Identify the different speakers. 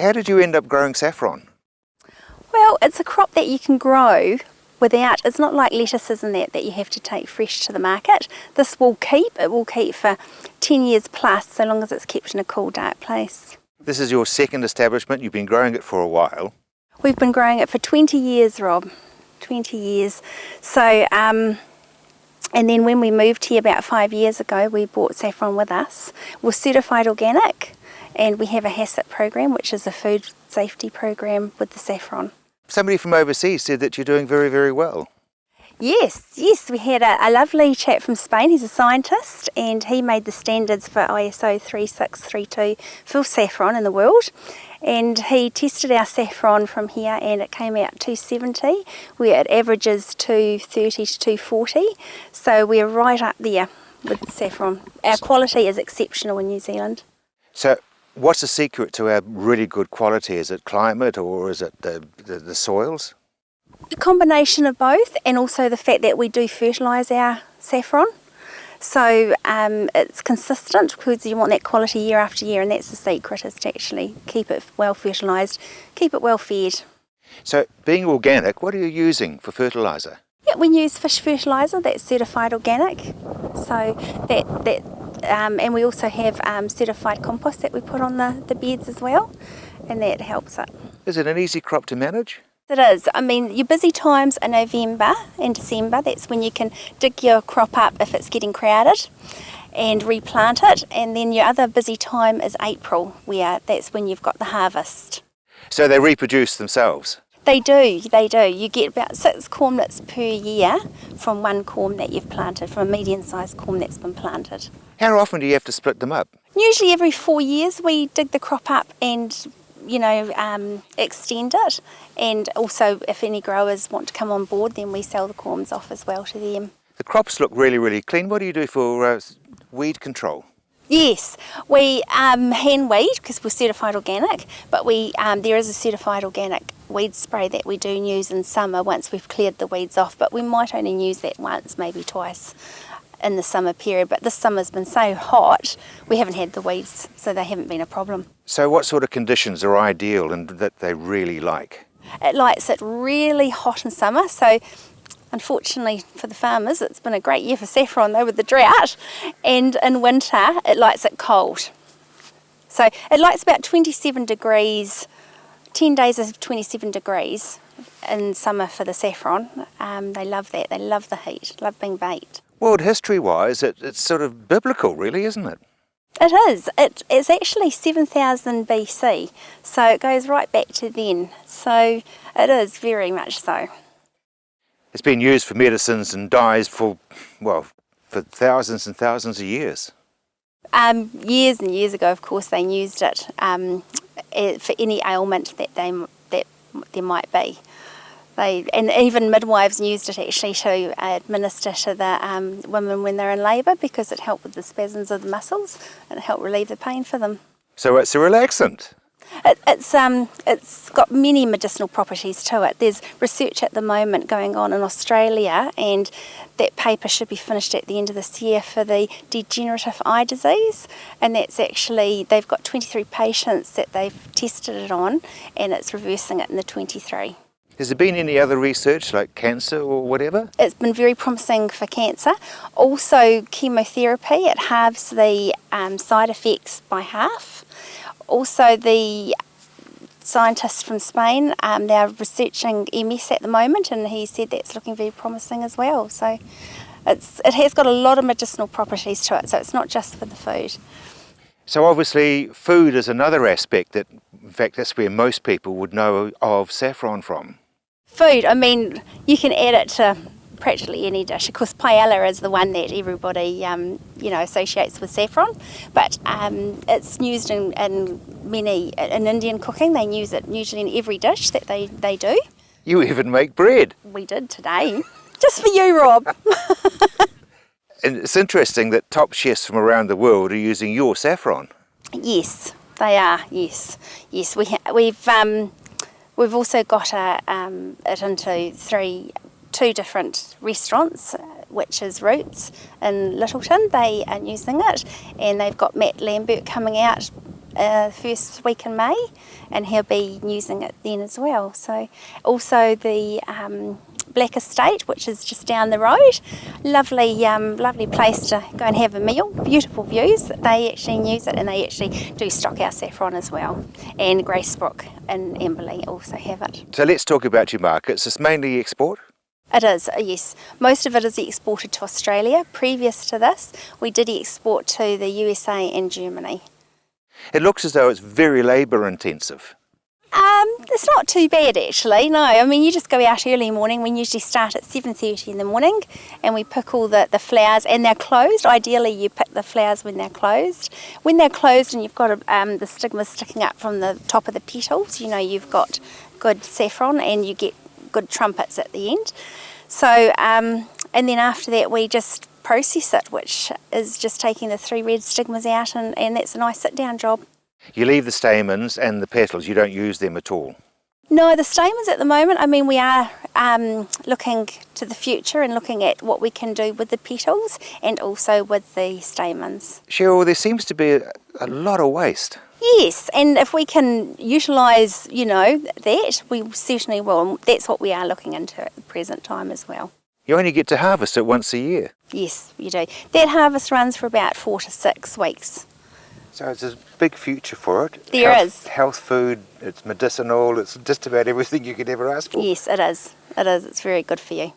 Speaker 1: How did you end up growing saffron?
Speaker 2: Well, it's a crop that you can grow without, it's not like lettuces and that you have to take fresh to the market. This will keep, it will keep for 10 years plus, so long as it's kept in a cool, dark place.
Speaker 1: This is your second establishment. You've been growing it for a while.
Speaker 2: We've been growing it for 20 years, Rob. 20 years. So, and then when we moved here about 5 years ago, we brought saffron with us. We're certified organic, and we have a HACCP program, which is a food safety program with the saffron.
Speaker 1: Somebody from overseas said that you're doing very, very well.
Speaker 2: Yes, we had a lovely chap from Spain. He's a scientist, and he made the standards for ISO 3632 for saffron in the world. And he tested our saffron from here, and it came out 270, where it averages 230 to 240. So we're right up there with the saffron. Our quality is exceptional in New Zealand.
Speaker 1: So what's the secret to our really good quality? Is it climate, or is it the soils?
Speaker 2: A combination of both, and also the fact that we do fertilise our saffron. So it's consistent, because you want that quality year after year, and that's the secret, is to actually keep it well fertilised, keep it well fed.
Speaker 1: So being organic, what are you using for fertiliser?
Speaker 2: Yeah, we use fish fertiliser that's certified organic. So and we also have certified compost that we put on the beds as well, and that helps it.
Speaker 1: Is it an easy crop to manage?
Speaker 2: It is. I mean, your busy times are November and December. That's when you can dig your crop up if it's getting crowded and replant it. And then your other busy time is April, where that's when you've got the harvest.
Speaker 1: So they reproduce themselves?
Speaker 2: They do. You get about 6 cormlets per year from one corm that you've planted, from a medium-sized corm that's been planted.
Speaker 1: How often do you have to split them up?
Speaker 2: Usually every 4 years we dig the crop up and extend it, and also if any growers want to come on board, then we sell the corms off as well to them.
Speaker 1: The crops look really, really clean. What do you do for weed control?
Speaker 2: Yes, we hand weed because we're certified organic, but there is a certified organic weed spray that we do use in summer once we've cleared the weeds off, but we might only use that once, maybe twice in the summer period. But this summer's been so hot, we haven't had the weeds, so they haven't been a problem.
Speaker 1: So what sort of conditions are ideal and that they really like?
Speaker 2: It likes it really hot in summer, so unfortunately for the farmers, it's been a great year for saffron though with the drought, and in winter it likes it cold. So it likes about 27 degrees, 10 days of 27 degrees in summer for the saffron. They love that, they love the heat, love being baked.
Speaker 1: World history-wise, it's sort of biblical really, isn't it?
Speaker 2: It is. It's actually 7,000 BC, so it goes right back to then. So it is very much so.
Speaker 1: It's been used for medicines and dyes for thousands and thousands of years.
Speaker 2: Years and years ago, of course, they used it for any ailment that there might be. And even midwives used it actually to administer to the women when they're in labour, because it helped with the spasms of the muscles and it helped relieve the pain for them.
Speaker 1: So it's a relaxant?
Speaker 2: It's got many medicinal properties to it. There's research at the moment going on in Australia, and that paper should be finished at the end of this year for the degenerative eye disease, and that's actually, they've got 23 patients that they've tested it on, and it's reversing it in the 23.
Speaker 1: Has there been any other research like cancer or whatever?
Speaker 2: It's been very promising for cancer. Also chemotherapy, it halves the side effects by half. Also the scientists from Spain, they're researching MS at the moment, and he said that's looking very promising as well. So it has got a lot of medicinal properties to it, so it's not just for the food.
Speaker 1: So obviously food is another aspect that, in fact, that's where most people would know of saffron from.
Speaker 2: Food, I mean, you can add it to practically any dish. Of course, paella is the one that everybody, associates with saffron, but it's used in Indian cooking. They use it usually in every dish that they do.
Speaker 1: You even make bread.
Speaker 2: We did today, just for you, Rob.
Speaker 1: And it's interesting that top chefs from around the world are using your saffron.
Speaker 2: Yes, they are. Yes. We've also got it into two different restaurants, which is Roots in Littleton. They are using it, and they've got Matt Lambert coming out first week in May, and he'll be using it then as well. So also the Black Estate, which is just down the road, lovely place to go and have a meal, beautiful views. They actually use it, and they actually do stock our saffron as well. And Gracebrook and Amberley also have it.
Speaker 1: So let's talk about your markets. It's mainly export?
Speaker 2: It is, yes. Most of it is exported to Australia. Previous to this, we did export to the USA and Germany.
Speaker 1: It looks as though it's very labour intensive.
Speaker 2: It's not too bad actually, no. I mean, you just go out early morning. We usually start at 7:30 in the morning, and we pick all the flowers, and they're closed. Ideally, you pick the flowers when they're closed. When they're closed and you've got the stigmas sticking up from the top of the petals, you know you've got good saffron, and you get good trumpets at the end. So, and then after that we just process it, which is just taking the 3 red stigmas out, and that's a nice sit-down job.
Speaker 1: You leave the stamens and the petals, you don't use them at all?
Speaker 2: No, the stamens at the moment, I mean, we are looking to the future and looking at what we can do with the petals and also with the stamens.
Speaker 1: Cheryl, there seems to be a lot of waste.
Speaker 2: Yes, and if we can utilise, that, we certainly will. And that's what we are looking into at the present time as well.
Speaker 1: You only get to harvest it once a year.
Speaker 2: Yes, you do. That harvest runs for about 4 to 6 weeks.
Speaker 1: So it's a big future for it.
Speaker 2: There is.
Speaker 1: Health food, it's medicinal, it's just about everything you could ever ask for.
Speaker 2: Yes, it is. It is. It's very good for you.